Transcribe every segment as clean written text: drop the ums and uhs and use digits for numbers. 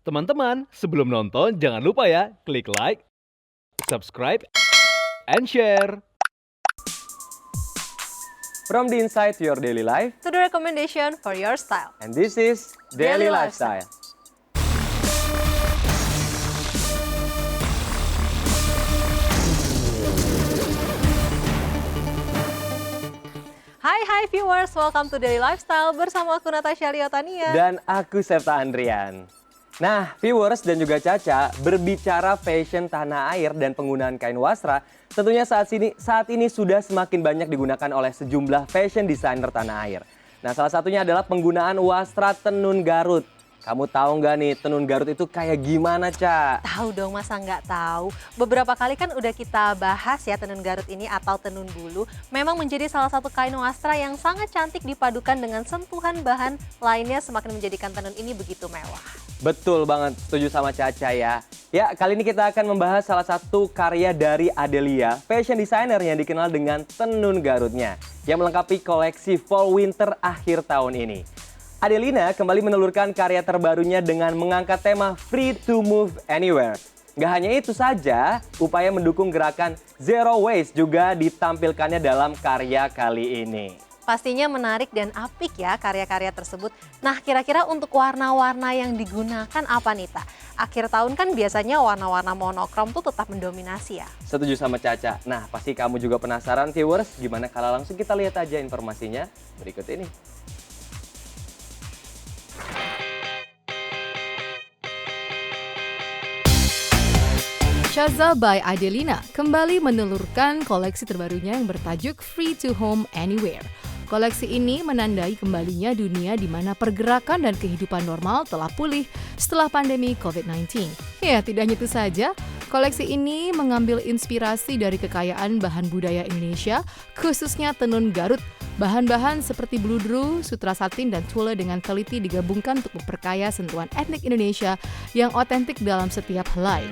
Teman-teman, sebelum nonton jangan lupa ya, klik like, subscribe, and share. From the inside to your daily life, To the recommendation for your style. and this is Daily Lifestyle. Hai viewers, welcome to Daily Lifestyle bersama aku Natasha Liotania. Dan aku Septa Andrian. Nah, viewers dan juga Caca, berbicara fashion tanah air dan penggunaan kain wasra, tentunya saat ini sudah semakin banyak digunakan oleh sejumlah fashion designer tanah air. Nah, salah satunya adalah penggunaan wasra tenun Garut. Kamu tahu nggak nih tenun Garut itu kayak gimana, Ca? Tahu dong, masa nggak tahu? Beberapa kali kan udah kita bahas ya tenun Garut ini atau tenun bulu. Memang menjadi salah satu kain wastra yang sangat cantik dipadukan dengan sentuhan bahan lainnya semakin menjadikan tenun ini begitu mewah. Betul banget, setuju sama Caca ya. Ya, kali ini kita akan membahas salah satu karya dari Adelia, fashion designer yang dikenal dengan tenun Garutnya, yang melengkapi koleksi Fall Winter akhir tahun ini. Adelina kembali menelurkan karya terbarunya dengan mengangkat tema Free to Move Anywhere. Gak hanya itu saja, upaya mendukung gerakan Zero Waste juga ditampilkannya dalam karya kali ini. Pastinya menarik dan apik ya karya-karya tersebut. Nah, kira-kira untuk warna-warna yang digunakan apa nih, Ta? Akhir tahun kan biasanya warna-warna monokrom tuh tetap mendominasi ya. Setuju sama Caca. Nah, pasti kamu juga penasaran viewers, gimana kalau langsung kita lihat aja informasinya berikut ini. Shaza by Adelina kembali menelurkan koleksi terbarunya yang bertajuk Free to Home Anywhere. Koleksi ini menandai kembalinya dunia di mana pergerakan dan kehidupan normal telah pulih setelah pandemi COVID-19. Ya, tidak hanya itu saja, koleksi ini mengambil inspirasi dari kekayaan bahan budaya Indonesia, khususnya tenun Garut. Bahan-bahan seperti bludru, sutra satin, dan tulle dengan teliti digabungkan untuk memperkaya sentuhan etnik Indonesia yang otentik dalam setiap helai.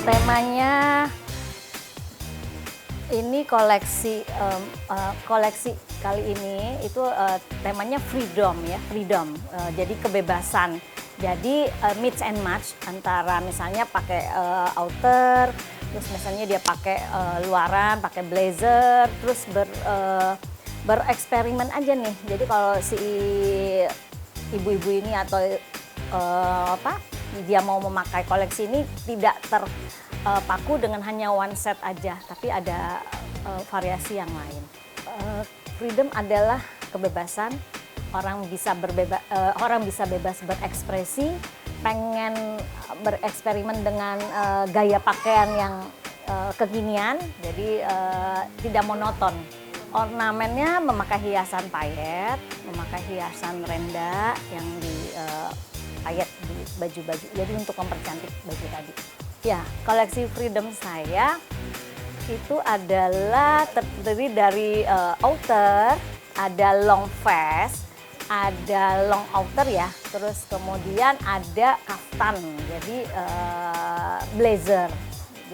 Temanya ini koleksi kali ini itu temanya freedom ya, freedom. Jadi kebebasan. Jadi mix and match antara misalnya pakai outer, terus misalnya dia pakai luaran, pakai blazer, terus bereksperimen aja nih. Jadi kalau si ibu-ibu ini atau dia mau memakai koleksi ini tidak terpaku dengan hanya one set aja, tapi ada variasi yang lain. Freedom adalah kebebasan, orang bisa bebas berekspresi, pengen bereksperimen dengan gaya pakaian yang kekinian, jadi tidak monoton. Ornamennya memakai hiasan payet, memakai hiasan renda yang payet di baju-baju, jadi untuk mempercantik baju tadi. Ya, koleksi Freedom saya itu adalah terdiri dari outer, ada long vest, ada long outer ya, terus kemudian ada kaftan, jadi blazer.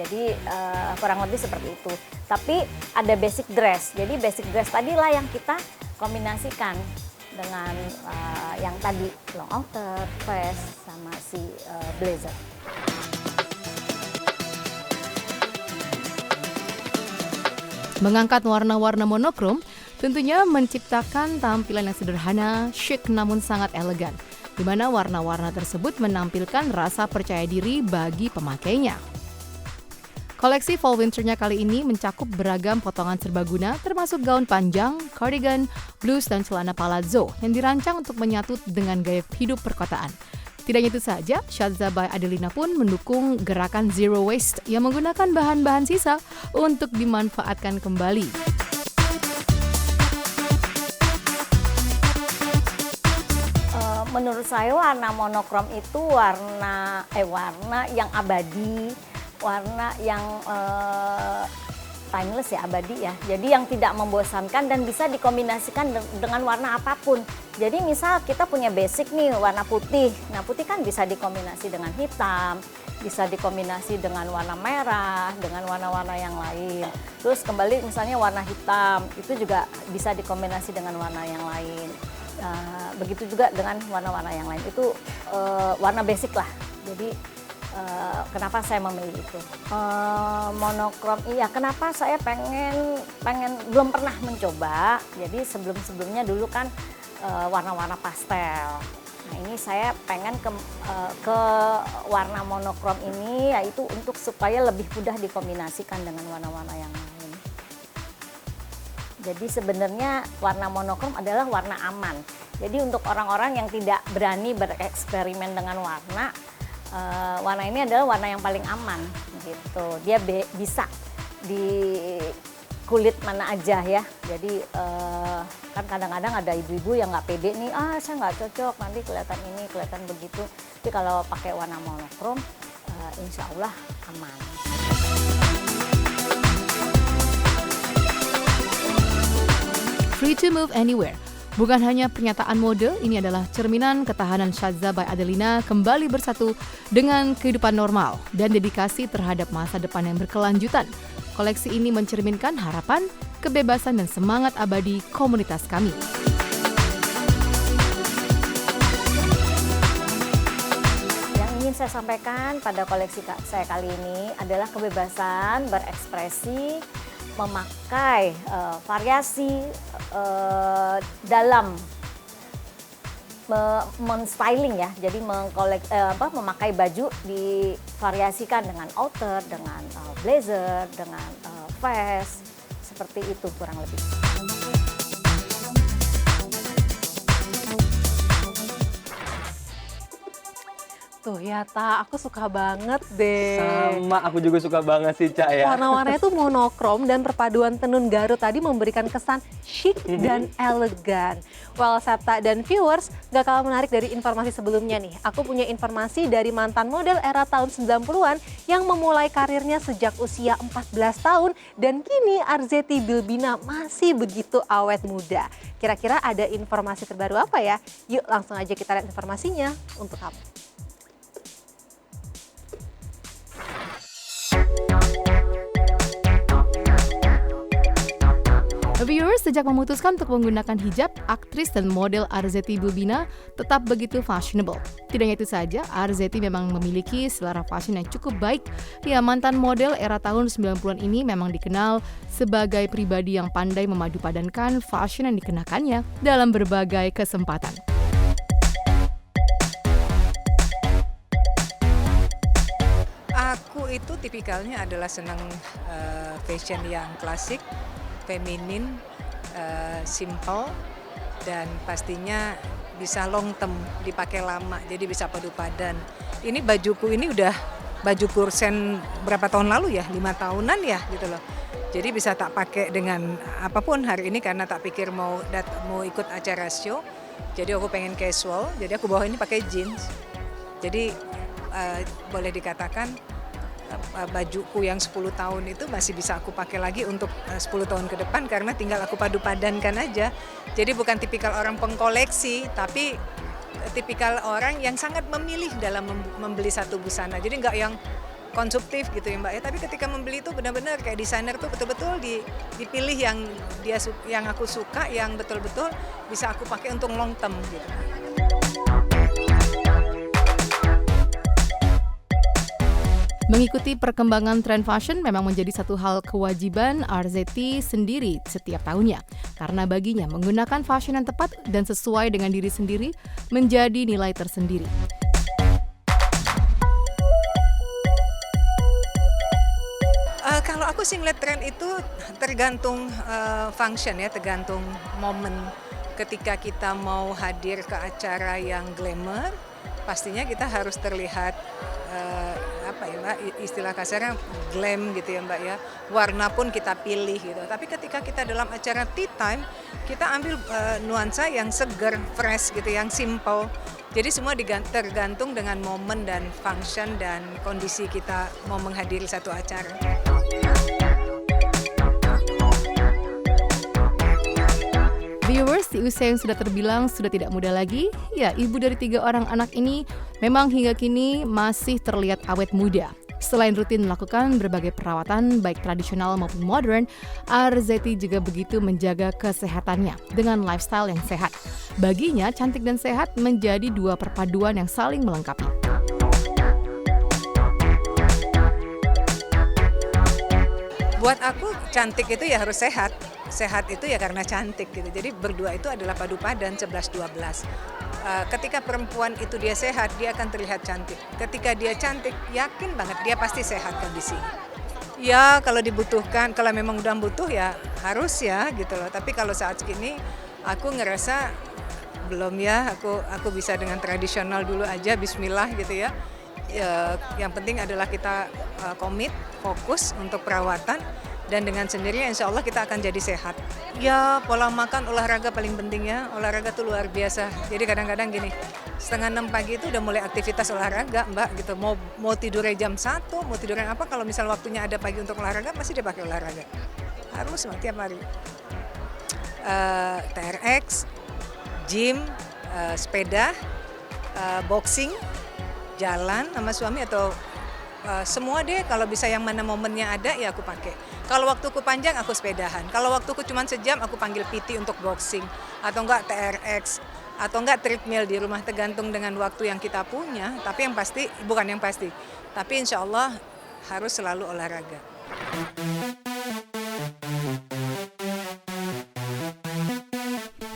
Jadi kurang lebih seperti itu. Tapi ada basic dress, jadi basic dress tadilah yang kita kombinasikan dengan yang tadi long outer, vest, sama si blazer. Mengangkat warna-warna monokrom tentunya menciptakan tampilan yang sederhana, chic namun sangat elegan, di mana warna-warna tersebut menampilkan rasa percaya diri bagi pemakainya. Koleksi Fall Winter-nya kali ini mencakup beragam potongan serbaguna termasuk gaun panjang, cardigan, blus, dan celana palazzo yang dirancang untuk menyatu dengan gaya hidup perkotaan. Tidak hanya itu saja, Shaza by Adelina pun mendukung gerakan Zero Waste yang menggunakan bahan-bahan sisa untuk dimanfaatkan kembali. Menurut saya warna monokrom itu warna yang abadi, warna yang timeless ya, abadi ya. Jadi yang tidak membosankan dan bisa dikombinasikan dengan warna apapun. Jadi misal kita punya basic nih warna putih. Nah, putih kan bisa dikombinasi dengan hitam, bisa dikombinasi dengan warna merah, dengan warna-warna yang lain. Terus kembali misalnya warna hitam, itu juga bisa dikombinasi dengan warna yang lain. begitu juga dengan warna-warna yang lain. Itu warna basic lah. Jadi kenapa saya memilih itu? Monokrom, iya. Kenapa saya pengen belum pernah mencoba. Jadi sebelumnya dulu kan warna-warna pastel. Nah ini saya pengen ke warna monokrom ini, yaitu untuk supaya lebih mudah dikombinasikan dengan warna-warna yang lain. Jadi sebenarnya warna monokrom adalah warna aman. Jadi untuk orang-orang yang tidak berani bereksperimen dengan warna, warna ini adalah warna yang paling aman gitu. Dia bisa di kulit mana aja ya. Jadi kan kadang-kadang ada ibu-ibu yang nggak pede nih, saya nggak cocok, nanti kelihatan ini, kelihatan begitu. Tapi kalau pakai warna monokrom, insya Allah aman. Free to move anywhere. Bukan hanya pernyataan mode, ini adalah cerminan ketahanan Shazza by Adelina kembali bersatu dengan kehidupan normal dan dedikasi terhadap masa depan yang berkelanjutan. Koleksi ini mencerminkan harapan, kebebasan, dan semangat abadi komunitas kami. Yang ingin saya sampaikan pada koleksi saya kali ini adalah kebebasan berekspresi, memakai variasi dalam men-styling ya, jadi memakai baju divariasikan dengan outer, dengan blazer, dengan vest, seperti itu kurang lebih. Tuh ya, aku suka banget deh. Sama, aku juga suka banget sih, Cak ya. Warna-warnanya tuh monokrom dan perpaduan tenun Garut tadi memberikan kesan chic dan elegan. Well, Septa dan viewers, gak kalah menarik dari informasi sebelumnya nih. Aku punya informasi dari mantan model era tahun 90-an yang memulai karirnya sejak usia 14 tahun dan kini Arzetti Bilbina masih begitu awet muda. Kira-kira ada informasi terbaru apa ya? Yuk langsung aja kita lihat informasinya untuk kamu. Viewers, sejak memutuskan untuk menggunakan hijab, aktris dan model Arzetti Bilbina tetap begitu fashionable. Tidak hanya itu saja, Arzetti memang memiliki selera fashion yang cukup baik. Ya, mantan model era tahun 90-an ini memang dikenal sebagai pribadi yang pandai memadupadankan fashion yang dikenakannya dalam berbagai kesempatan. Aku itu tipikalnya adalah senang fashion yang klasik, feminin, simple, dan pastinya bisa long term, dipakai lama, jadi bisa padu padan. Ini bajuku ini udah baju kursen berapa tahun lalu ya, 5 tahunan ya gitu loh. Jadi bisa tak pakai dengan apapun hari ini karena tak pikir mau ikut acara show. Jadi aku pengen casual, jadi aku bawa ini pakai jeans. Jadi boleh dikatakan bajuku yang 10 tahun itu masih bisa aku pakai lagi untuk 10 tahun ke depan karena tinggal aku padu padankan aja. Jadi bukan tipikal orang pengkoleksi, tapi tipikal orang yang sangat memilih dalam membeli satu busana. Jadi nggak yang konsumtif gitu ya Mbak ya. Tapi ketika membeli itu benar-benar kayak desainer tuh betul-betul dipilih yang aku suka, yang betul-betul bisa aku pakai untuk long term gitu. Mengikuti perkembangan tren fashion memang menjadi satu hal kewajiban Arzetti sendiri setiap tahunnya. Karena baginya menggunakan fashion yang tepat dan sesuai dengan diri sendiri menjadi nilai tersendiri. Kalau aku sih ngeliat tren itu tergantung function ya, tergantung momen. Ketika kita mau hadir ke acara yang glamour, pastinya kita harus terlihat istilah kasarnya glam gitu ya Mbak ya. Warna pun kita pilih gitu. Tapi ketika kita dalam acara tea time, kita ambil nuansa yang segar, fresh gitu, yang simple. Jadi semua tergantung dengan momen dan function dan kondisi kita mau menghadiri satu acara. Viewers, di usia yang sudah terbilang sudah tidak muda lagi, ya ibu dari 3 orang anak ini memang hingga kini masih terlihat awet muda. Selain rutin melakukan berbagai perawatan baik tradisional maupun modern, Arzetti juga begitu menjaga kesehatannya dengan lifestyle yang sehat. Baginya, cantik dan sehat menjadi dua perpaduan yang saling melengkapi. Buat aku cantik itu ya harus sehat. Sehat itu ya karena cantik gitu. Jadi berdua itu adalah padu padan 11-12. Ketika perempuan itu dia sehat, dia akan terlihat cantik. Ketika dia cantik, yakin banget dia pasti sehat kondisinya. Ya kalau dibutuhkan, kalau memang udah butuh ya harus ya gitu loh. Tapi kalau saat segini aku ngerasa belum ya, aku bisa dengan tradisional dulu aja, bismillah gitu ya. Yang penting adalah kita komit, fokus untuk perawatan. Dan dengan sendirinya insya Allah kita akan jadi sehat. Ya pola makan, olahraga paling penting ya. Olahraga tuh luar biasa. Jadi kadang-kadang gini, 5:30 pagi itu udah mulai aktivitas olahraga Mbak gitu. Mau tidurnya jam 1, mau tidurnya apa, kalau misal waktunya ada pagi untuk olahraga, pasti dia pakai olahraga. Harus tiap hari. TRX, gym, sepeda, boxing, jalan sama suami atau semua deh, kalau bisa yang mana momennya ada ya aku pakai. Kalau waktuku panjang aku sepedahan. Kalau waktuku cuma sejam aku panggil PT untuk boxing atau enggak TRX atau enggak treadmill di rumah, tergantung dengan waktu yang kita punya. Tapi yang pasti, bukan yang pasti, tapi insya Allah harus selalu olahraga.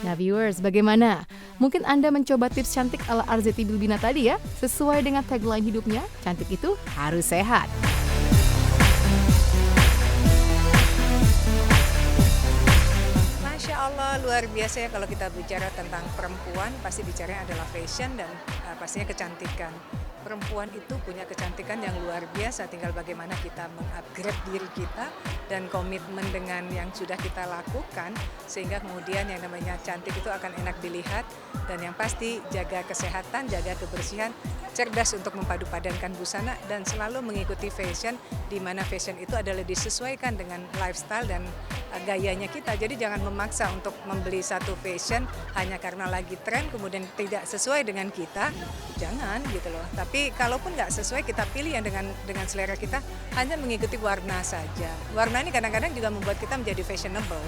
Nah viewers, bagaimana? Mungkin Anda mencoba tips cantik ala Arzetti Bilbina tadi ya? Sesuai dengan tagline hidupnya, cantik itu harus sehat. Masya Allah, luar biasa ya kalau kita bicara tentang perempuan, pasti bicaranya adalah fashion dan pastinya kecantikan. Perempuan itu punya kecantikan yang luar biasa, tinggal bagaimana kita mengupgrade diri kita dan komitmen dengan yang sudah kita lakukan, sehingga kemudian yang namanya cantik itu akan enak dilihat, dan yang pasti jaga kesehatan, jaga kebersihan, cerdas untuk mempadu-padankan busana, dan selalu mengikuti fashion, di mana fashion itu adalah disesuaikan dengan lifestyle dan gayanya kita. Jadi jangan memaksa untuk membeli satu fashion hanya karena lagi tren, kemudian tidak sesuai dengan kita, jangan gitu loh. Tapi kalaupun nggak sesuai, kita pilih yang dengan selera kita, hanya mengikuti warna saja. Warna ini kadang-kadang juga membuat kita menjadi fashionable.